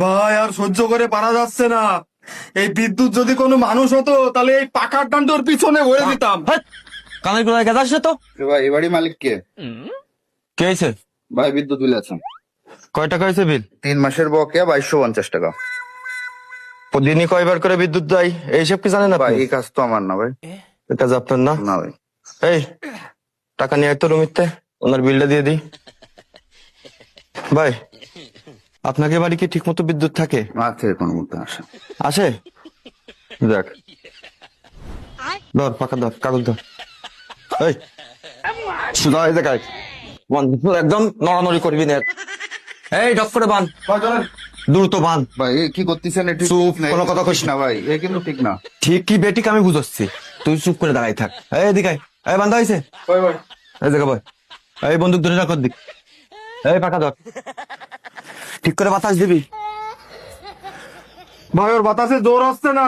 ভাই আর সহ্য করে পারা যাচ্ছে না। এই বিদ্যুৎ যদি কোনো মানুষ হতো তাহলে এই পাকার ডান্ডোর পিছনে ভরে দিতাম। হেৎ, কানের গোড়ায় গেঁদাস না তো। ভাই এ বাড়ি মালিক কে? কে হয়েছে? ভাই বিদ্যুৎ বিল আছে। কয় টাকা হয়েছে বিল? 3 মাসের বকেয়া 2250 টাকা। দিনই কয়বার করে বিদ্যুৎ দেয় এইসব কি জানেন ভাই আপনি? এই কাজ তো আমার না ভাই। এই কাজ আপনার না? না ভাই। এই টাকা নিয়ে আয় তো রুমিতে, ওনার বিলটা দিয়ে দিই। ভাই আপনাকে বাড়ি কি ঠিক মতো বিদ্যুৎ থাকে? আছে কোনো মতো আসে। আসে? দেখ, ধর পাকা ধর, কাগজ ধর। এই সুধা এই দেখায় একদম নড়ানড়ি করবি না। এই ডক করে বান, দ্রুত বান। ভাই এ কি করতেছেন? এটা চুপ, ঠিক না, কোনো এটা কথা ঠিক কইস না ভাই, এ কিন্তু ঠিক না। ঠিক কি বেটিক আমি বুঝাচ্ছি, তুই চুপ করে দাঁড়াই থাক। এই এদিকে আয়। এই বান্ধা হয়েছে, এই জায়গা বয়। এই বন্দুক ধরে রাখ দিক। এই পাকা ধর, ঠিক করে বাতাস দিবি। ভাই ওর বাতাসে জোর আসছে না।